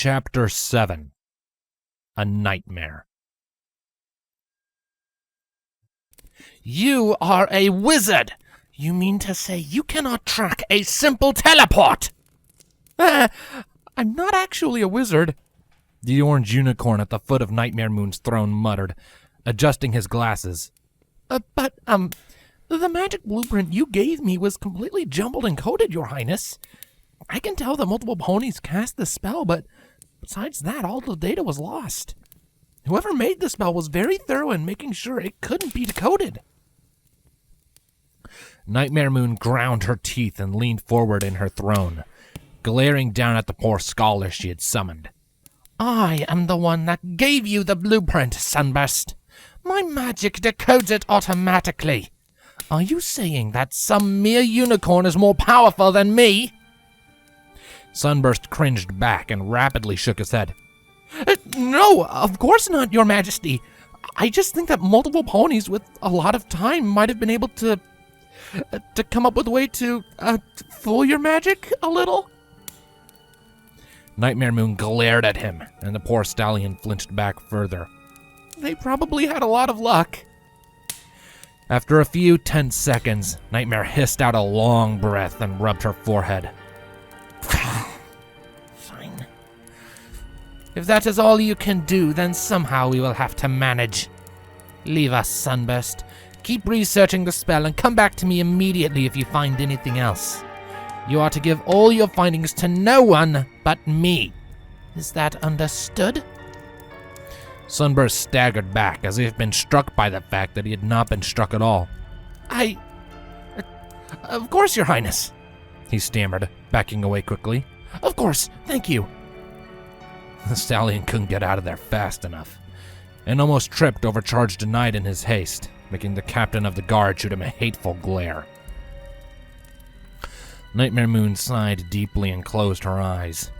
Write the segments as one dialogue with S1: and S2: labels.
S1: Chapter 7. A Nightmare.
S2: You are a wizard! You mean to say you cannot track a simple teleport?
S1: I'm not actually a wizard, the orange unicorn at the foot of Nightmare Moon's throne muttered, adjusting his glasses.
S2: But the magic blueprint you gave me was completely jumbled and coded, Your Highness. I can tell that multiple ponies cast the spell, but besides that, all the data was lost. Whoever made the spell was very thorough in making sure it couldn't be decoded.
S1: Nightmare Moon ground her teeth and leaned forward in her throne, glaring down at the poor scholar she had summoned.
S2: I am the one that gave you the blueprint, Sunburst. My magic decodes it automatically. Are you saying that some mere unicorn is more powerful than me?
S1: Sunburst cringed back and rapidly shook his head.
S2: No, of course not, Your Majesty. I just think that multiple ponies with a lot of time might have been able to come up with a way to fool your magic a little.
S1: Nightmare Moon glared at him, and the poor stallion flinched back further.
S2: They probably had a lot of luck.
S1: After a few tense seconds, Nightmare hissed out a long breath and rubbed her forehead.
S2: Fine. If that is all you can do, then somehow we will have to manage. Leave us, Sunburst. Keep researching the spell and come back to me immediately if you find anything else. You are to give all your findings to no one but me. Is that understood?
S1: Sunburst staggered back as if he had been struck by the fact that he had not been struck at all.
S2: Of course, Your Highness,
S1: he stammered, backing away quickly.
S2: Of course, thank you.
S1: The stallion couldn't get out of there fast enough, and almost tripped over Charged Knight in his haste, making the captain of the guard shoot him a hateful glare. Nightmare Moon sighed deeply and closed her eyes.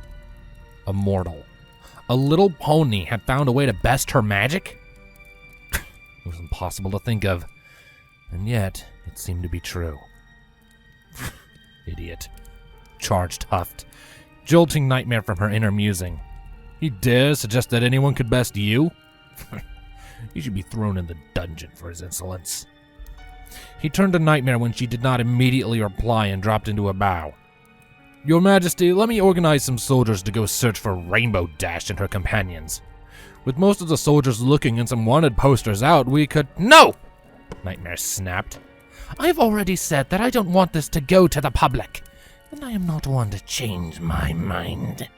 S1: A mortal. A little pony had found a way to best her magic? It was impossible to think of, and yet it seemed to be true. Idiot. Charged huffed, jolting Nightmare from her inner musing. He dare suggest that anyone could best you? He should be thrown in the dungeon for his insolence. He turned to Nightmare when she did not immediately reply and dropped into a bow. Your Majesty, let me organize some soldiers to go search for Rainbow Dash and her companions. With most of the soldiers looking and some wanted posters out, we could—
S2: No!
S1: Nightmare snapped.
S2: I've already said that I don't want this to go to the public, and I am not one to change my mind.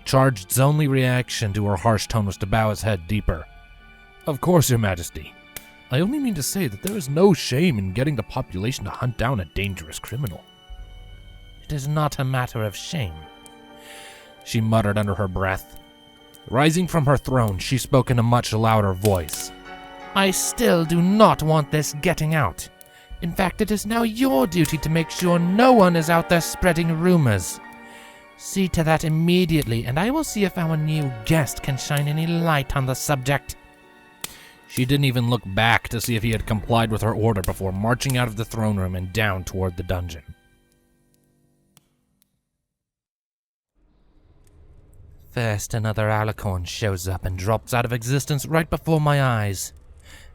S1: Charged's only reaction to her harsh tone was to bow his head deeper. Of course, Your Majesty. I only mean to say that there is no shame in getting the population to hunt down a dangerous criminal.
S2: It is not a matter of shame,
S1: she muttered under her breath. Rising from her throne, she spoke in a much louder voice.
S2: I still do not want this getting out. In fact, it is now your duty to make sure no one is out there spreading rumors. See to that immediately, and I will see if our new guest can shine any light on the subject.
S1: She didn't even look back to see if he had complied with her order before marching out of the throne room and down toward the dungeon.
S2: First, another alicorn shows up and drops out of existence right before my eyes.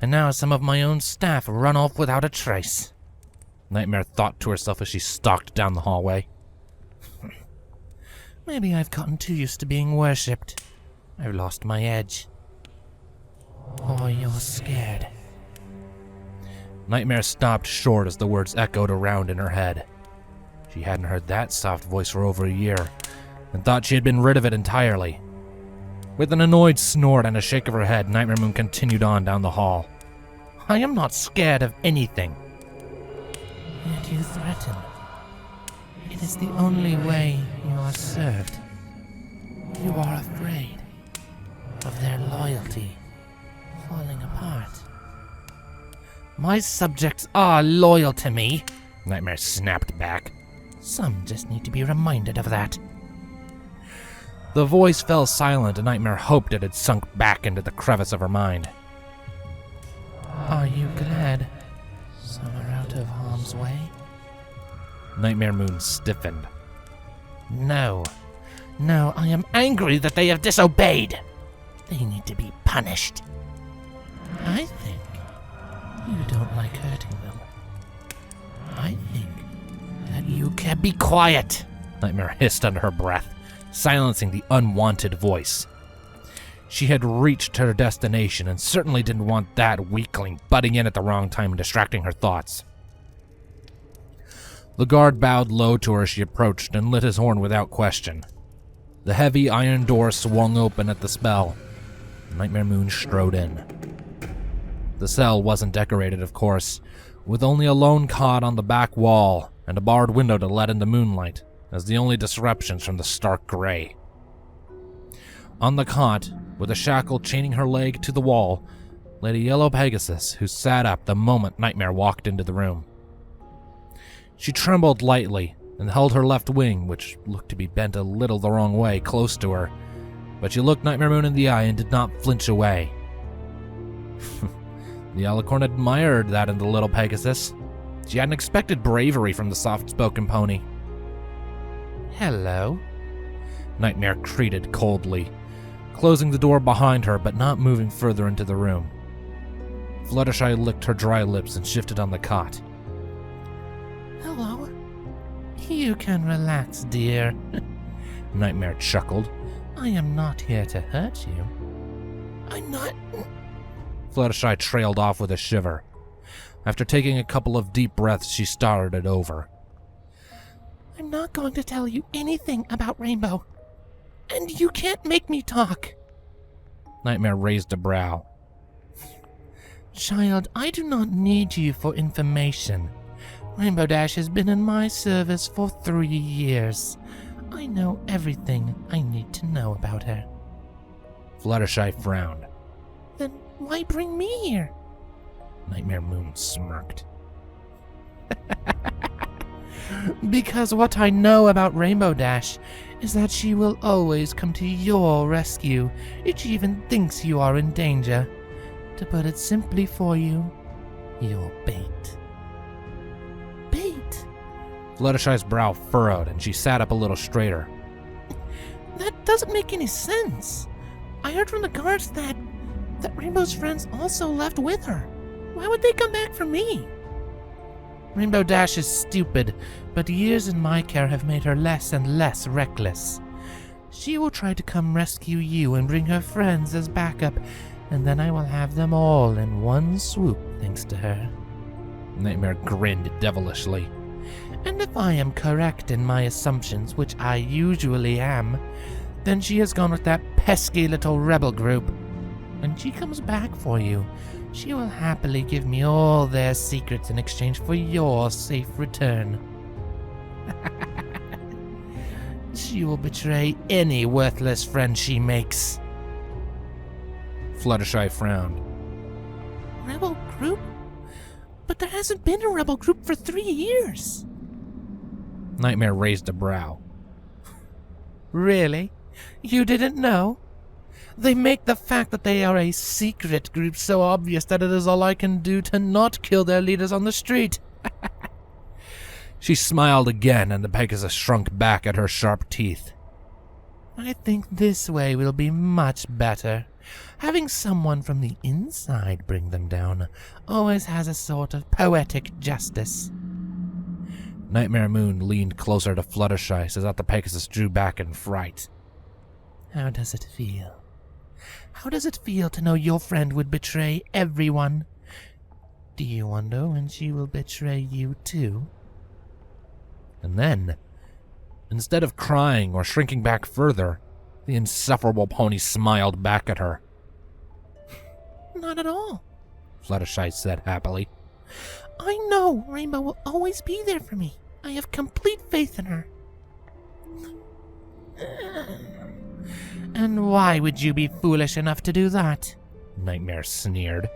S2: And now some of my own staff run off without a trace.
S1: Nightmare thought to herself as she stalked down the hallway.
S2: Maybe I've gotten too used to being worshipped. I've lost my edge. Or you're scared.
S1: Nightmare stopped short as the words echoed around in her head. She hadn't heard that soft voice for over a year, and thought she had been rid of it entirely. With an annoyed snort and a shake of her head, Nightmare Moon continued on down the hall.
S2: I am not scared of anything. Yet you threaten. It is the only way you are served. You are afraid of their loyalty falling apart. My subjects are loyal to me,
S1: Nightmare snapped back.
S2: Some just need to be reminded of that.
S1: The voice fell silent, and Nightmare hoped it had sunk back into the crevice of her mind.
S2: Are you glad some are out of harm's way?
S1: Nightmare Moon stiffened.
S2: No. No, I am angry that they have disobeyed. They need to be punished. I think you don't like hurting them. I think that you can be quiet,
S1: Nightmare hissed under her breath, silencing the unwanted voice. She had reached her destination and certainly didn't want that weakling butting in at the wrong time and distracting her thoughts. The guard bowed low to her as she approached and lit his horn without question. The heavy iron door swung open at the spell. Nightmare Moon strode in. The cell wasn't decorated, of course, with only a lone cot on the back wall and a barred window to let in the moonlight as the only disruptions from the stark gray. On the cot, with a shackle chaining her leg to the wall, lay a yellow Pegasus who sat up the moment Nightmare walked into the room. She trembled lightly and held her left wing, which looked to be bent a little the wrong way, close to her, but she looked Nightmare Moon in the eye and did not flinch away. The Alicorn admired that in the little Pegasus. She hadn't expected bravery from the soft-spoken pony.
S2: Hello,
S1: Nightmare greeted coldly, closing the door behind her but not moving further into the room. Fluttershy licked her dry lips and shifted on the cot.
S2: Hello. You can relax, dear.
S1: Nightmare chuckled.
S2: I am not here to hurt you. I'm not...
S1: Fluttershy trailed off with a shiver. After taking a couple of deep breaths, she started over.
S2: I'm not going to tell you anything about Rainbow. And you can't make me talk.
S1: Nightmare raised a brow.
S2: Child, I do not need you for information. Rainbow Dash has been in my service for 3 years. I know everything I need to know about her.
S1: Fluttershy frowned.
S2: Then why bring me here?
S1: Nightmare Moon smirked.
S2: Because what I know about Rainbow Dash is that she will always come to your rescue if she even thinks you are in danger. To put it simply for you, you're bait. Bait?
S1: Fluttershy's brow furrowed and she sat up a little straighter.
S2: That doesn't make any sense. I heard from the guards that Rainbow's friends also left with her. Why would they come back for me? Rainbow Dash is stupid, but years in my care have made her less and less reckless. She will try to come rescue you and bring her friends as backup, and then I will have them all in one swoop thanks to her.
S1: Nightmare grinned devilishly.
S2: And if I am correct in my assumptions, which I usually am, then she has gone with that pesky little rebel group. When she comes back for you, she will happily give me all their secrets in exchange for your safe return. She will betray any worthless friend she makes.
S1: Fluttershy frowned.
S2: Rebel group? But there hasn't been a rebel group for 3 years.
S1: Nightmare raised a brow.
S2: Really? You didn't know? They make the fact that they are a secret group so obvious that it is all I can do to not kill their leaders on the street.
S1: She smiled again, and the Pegasus shrunk back at her sharp teeth.
S2: I think this way will be much better. Having someone from the inside bring them down always has a sort of poetic justice.
S1: Nightmare Moon leaned closer to Fluttershy so that the Pegasus drew back in fright.
S2: How does it feel? How does it feel to know your friend would betray everyone? Do you wonder when she will betray you too?
S1: And then, instead of crying or shrinking back further, the insufferable pony smiled back at her.
S2: Not at all,
S1: Fluttershy said happily.
S2: I know Rainbow will always be there for me. I have complete faith in her. And why would you be foolish enough to do that?
S1: Nightmare sneered.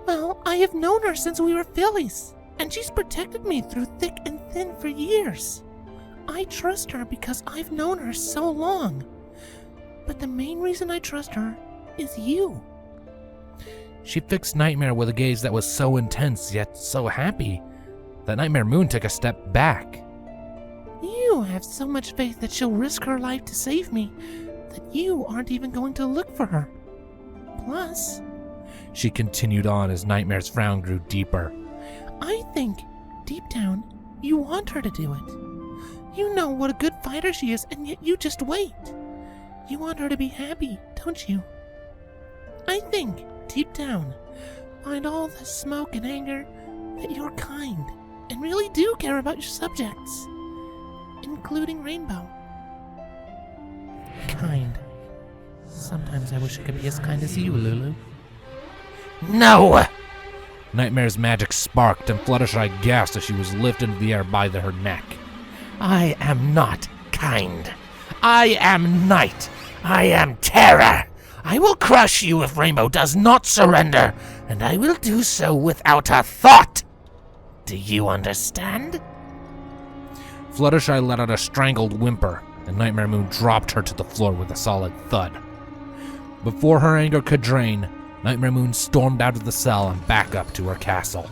S2: Well, I have known her since we were fillies, and she's protected me through thick and thin for years. I trust her because I've known her so long. But the main reason I trust her is you.
S1: She fixed Nightmare with a gaze that was so intense yet so happy that Nightmare Moon took a step back.
S2: You You have so much faith that she'll risk her life to save me that you aren't even going to look for her. Plus,
S1: she continued on as Nightmare's frown grew deeper,
S2: I think, deep down, you want her to do it. You know what a good fighter she is, and yet you just wait. You want her to be happy, don't you? I think, deep down, behind all the smoke and anger, that you're kind and really do care about your subjects, including Rainbow. Kind. Sometimes I wish I could be as kind as you, Lulu.
S1: No! Nightmare's magic sparked, and Fluttershy gasped as she was lifted into the air by her neck.
S2: I am not kind. I am Night. I am Terror. I will crush you if Rainbow does not surrender, and I will do so without a thought. Do you understand?
S1: Fluttershy let out a strangled whimper, and Nightmare Moon dropped her to the floor with a solid thud. Before her anger could drain, Nightmare Moon stormed out of the cell and back up to her castle.